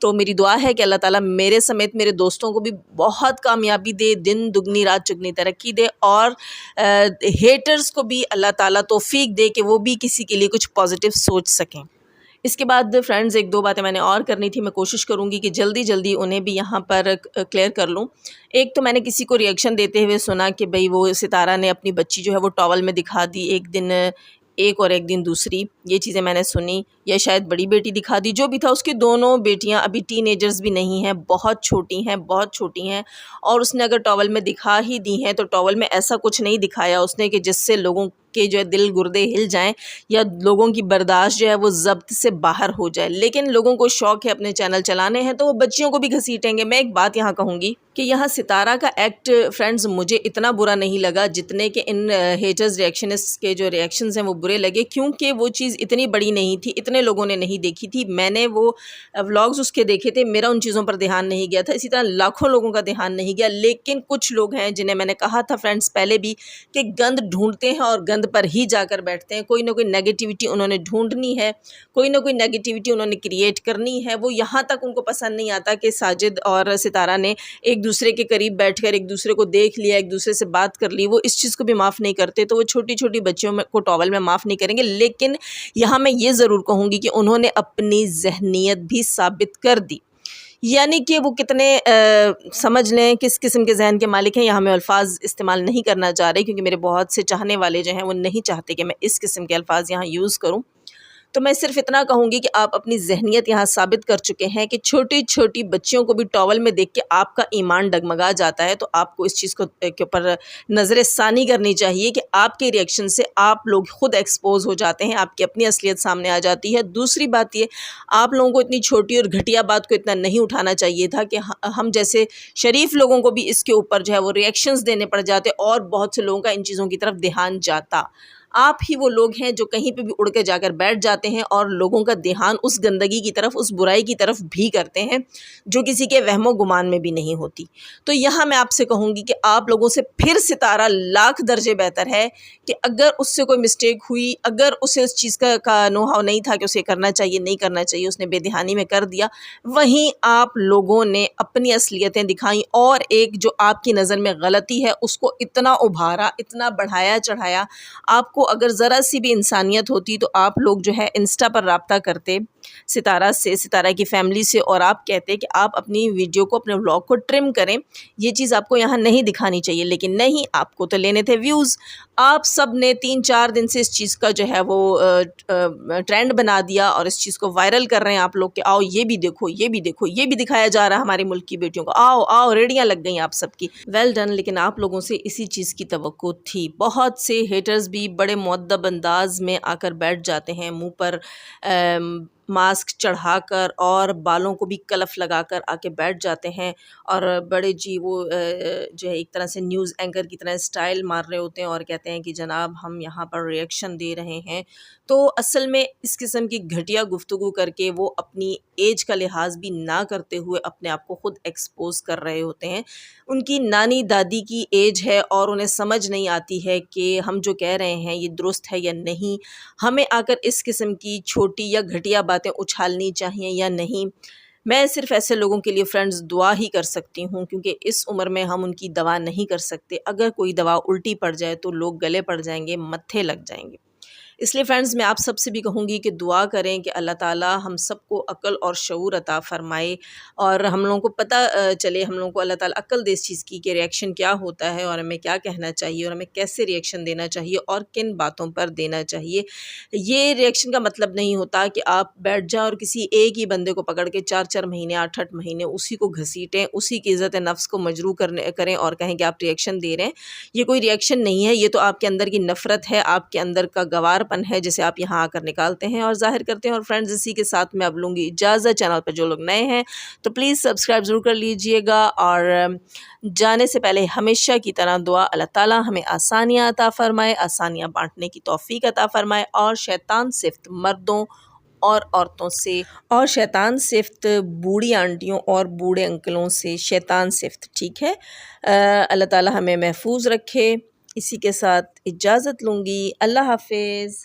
تو میری دعا ہے کہ اللہ تعالیٰ میرے سمیت میرے دوستوں کو بھی بہت کامیابی دے، دن دگنی رات چگنی ترقی دے، اور ہیٹرز کو بھی اللہ تعالیٰ توفیق دے کہ وہ بھی کسی کے لیے کچھ پازیٹیو سوچ سکیں۔ اس کے بعد فرینڈز ایک دو باتیں میں نے اور کرنی تھی، میں کوشش کروں گی کہ جلدی جلدی انہیں بھی یہاں پر کلیئر کر لوں۔ ایک تو میں نے کسی کو ریئیکشن دیتے ہوئے سنا کہ بھئی وہ ستارہ نے اپنی بچی جو ہے وہ ٹاول میں دکھا دی، ایک دن ایک اور ایک دن دوسری، یہ چیزیں میں نے سنی، یا شاید بڑی بیٹی دکھا دی، جو بھی تھا اس کی دونوں بیٹیاں ابھی ٹین ایجرز بھی نہیں ہیں، بہت چھوٹی ہیں، بہت چھوٹی ہیں، اور اس نے اگر ٹاول میں دکھا ہی دی ہیں تو ٹاول میں ایسا کچھ نہیں دکھایا اس نے کہ جس سے لوگوں کے جو ہے دل گردے ہل جائیں یا لوگوں کی برداشت جو ہے وہ ضبط سے باہر ہو جائے، لیکن لوگوں کو شوق ہے اپنے چینل چلانے ہیں تو وہ بچیوں کو بھی گھسیٹیں گے۔ میں ایک بات یہاں کہوں گی کہ یہاں ستارہ کا ایکٹ فرینڈز مجھے اتنا برا نہیں لگا جتنے کہ ان ہیٹرز ریئیکشنسٹ کے جو ریئیکشنز ہیں وہ برے لگے، کیونکہ وہ چیز اتنی بڑی نہیں تھی، اتنے لوگوں نے نہیں دیکھی تھی، میں نے وہ ولاگز اس کے دیکھے تھے، میرا ان چیزوں پر دھیان نہیں گیا تھا، اسی طرح لاکھوں لوگوں کا دھیان نہیں گیا، لیکن کچھ لوگ ہیں جنہیں میں نے کہا تھا فرینڈز پہلے بھی کہ گند ڈھونڈتے ہیں اور گند پر ہی جا کر بیٹھتے ہیں، کوئی نہ کوئی نیگیٹیوٹی انہوں نے ڈھونڈنی ہے، کوئی نہ کوئی نیگیٹیوٹی انہوں نے کریٹ کرنی ہے، وہ یہاں تک ان کو پسند نہیں آتا کہ ساجد اور ستارہ نے ایک دوسرے کے قریب بیٹھ کر ایک دوسرے کو دیکھ لیا، ایک دوسرے سے بات کر لی، وہ اس چیز کو بھی معاف نہیں کرتے، تو وہ چھوٹی چھوٹی بچیوں کو ٹاول میں معاف نہیں کریں گے، لیکن یہاں میں یہ ضرور کہوں گی کہ انہوں نے اپنی ذہنیت بھی ثابت کر دی، یعنی کہ وہ کتنے سمجھ لیں کس قسم کے ذہن کے مالک ہیں، یہاں میں الفاظ استعمال نہیں کرنا چاہ رہی کیونکہ میرے بہت سے چاہنے والے جو ہیں وہ نہیں چاہتے کہ میں اس قسم کے الفاظ یہاں یوز کروں، تو میں صرف اتنا کہوں گی کہ آپ اپنی ذہنیت یہاں ثابت کر چکے ہیں کہ چھوٹی چھوٹی بچیوں کو بھی ٹاول میں دیکھ کے آپ کا ایمان ڈگمگا جاتا ہے، تو آپ کو اس چیز کے اوپر نظر ثانی کرنی چاہیے کہ آپ کے ریئیکشن سے آپ لوگ خود ایکسپوز ہو جاتے ہیں، آپ کی اپنی اصلیت سامنے آ جاتی ہے۔ دوسری بات یہ، آپ لوگوں کو اتنی چھوٹی اور گھٹیا بات کو اتنا نہیں اٹھانا چاہیے تھا کہ ہم جیسے شریف لوگوں کو بھی اس کے اوپر جو ہے وہ ریئیکشنز دینے پڑ جاتے اور بہت سے لوگوں کا ان چیزوں کی طرف دھیان جاتا۔ آپ ہی وہ لوگ ہیں جو کہیں پہ بھی اڑ کے جا کر بیٹھ جاتے ہیں اور لوگوں کا دھیان اس گندگی کی طرف، اس برائی کی طرف بھی کرتے ہیں جو کسی کے وہم و گمان میں بھی نہیں ہوتی۔ تو یہاں میں آپ سے کہوں گی کہ آپ لوگوں سے پھر ستارہ لاکھ درجے بہتر ہے کہ اگر اس سے کوئی مسٹیک ہوئی، اگر اسے اس چیز کا نو ہاؤ نہیں تھا کہ اسے کرنا چاہیے نہیں کرنا چاہیے، اس نے بے دھیانی میں کر دیا، وہیں آپ لوگوں نے اپنی اصلیتیں دکھائیں اور ایک جو آپ کی نظر میں غلطی ہے اس کو اتنا ابھارا، اتنا بڑھایا چڑھایا۔ آپ کو اگر ذرا سی بھی انسانیت ہوتی تو آپ لوگ جو ہے انسٹا پر رابطہ کرتے ستارہ سے، ستارہ کی فیملی سے، اور آپ کہتے کہ آپ اپنی ویڈیو کو، اپنے ولاگ کو ٹرم کریں، یہ چیز آپ کو یہاں نہیں دکھانی چاہیے، لیکن نہیں، آپ کو تو لینے تھے ویوز۔ آپ سب نے 3-4 دن سے اس چیز کا جو ہے وہ ٹرینڈ بنا دیا اور اس چیز کو وائرل کر رہے ہیں آپ لوگ کہ آؤ یہ بھی دیکھو، یہ بھی دیکھو، یہ بھی دکھایا جا رہا ہے ہمارے ملک کی بیٹیوں کو، آؤ آؤ ریڑیاں لگ گئیں آپ سب کی، ویل ڈن۔ لیکن آپ لوگوں سے اسی چیز کی توقع تھی۔ بہت سے ہیٹرز بھی بڑے مؤدب انداز میں آ کر بیٹھ جاتے ہیں، منہ پر ماسک چڑھا کر اور بالوں کو بھی کلف لگا کر آ کے بیٹھ جاتے ہیں اور بڑے جی وہ جو ہے ایک طرح سے نیوز اینکر کی طرح اسٹائل مار رہے ہوتے ہیں اور کہتے ہیں کہ جناب ہم یہاں پر ریئیکشن دے رہے ہیں۔ تو اصل میں اس قسم کی گھٹیا گفتگو کر کے وہ اپنی ایج کا لحاظ بھی نہ کرتے ہوئے اپنے آپ کو خود ایکسپوز کر رہے ہوتے ہیں۔ ان کی نانی دادی کی ایج ہے اور انہیں سمجھ نہیں آتی ہے کہ ہم جو کہہ رہے ہیں یہ درست ہے یا نہیں، ہمیں آ کر اس قسم کی چھوٹی یا گھٹیا باتیں اچھالنی چاہیے یا نہیں۔ میں صرف ایسے لوگوں کے لیے فرینڈز دعا ہی کر سکتی ہوں کیونکہ اس عمر میں ہم ان کی دوا نہیں کر سکتے، اگر کوئی دوا الٹی پڑ جائے تو لوگ گلے پڑ جائیں گے، متھے لگ جائیں گے۔ اس لیے فرینڈز میں آپ سب سے بھی کہوں گی کہ دعا کریں کہ اللہ تعالیٰ ہم سب کو عقل اور شعور عطا فرمائے اور ہم لوگوں کو پتہ چلے، ہم لوگوں کو اللہ تعالیٰ عقل دے اس چیز کی کہ ریئیکشن کیا ہوتا ہے اور ہمیں کیا کہنا چاہیے اور ہمیں کیسے ریئیکشن دینا چاہیے اور کن باتوں پر دینا چاہیے۔ یہ ریئیکشن کا مطلب نہیں ہوتا کہ آپ بیٹھ جائیں اور کسی ایک ہی بندے کو پکڑ کے 4-4 مہینے 8-8 مہینے اسی کو گھسیٹیں، اسی کی عزت نفس کو مجروح کریں اور کہیں کہ آپ ریئیکشن دے رہے ہیں۔ یہ کوئی ریئیکشن نہیں ہے، یہ تو آپ کے اندر کی نفرت ہے، آپ کے اندر کا گوار پن ہے جسے آپ یہاں آ کر نکالتے ہیں اور ظاہر کرتے ہیں۔ اور فرینڈز اسی کے ساتھ میں اب لوں گی اجازت، چینل پر جو لوگ نئے ہیں تو پلیز سبسکرائب ضرور کر لیجئے گا، اور جانے سے پہلے ہمیشہ کی طرح دعا، اللہ تعالیٰ ہمیں آسانیاں عطا فرمائے، آسانیاں بانٹنے کی توفیق عطا فرمائے، اور شیطان صفت مردوں اور عورتوں سے، اور شیطان صفت بوڑھی آنٹیوں اور بوڑھے انکلوں سے، شیطان صفت، ٹھیک ہے۔ اللہ تعالیٰ ہمیں محفوظ رکھے۔ اسی کے ساتھ اجازت لوں گی، اللہ حافظ۔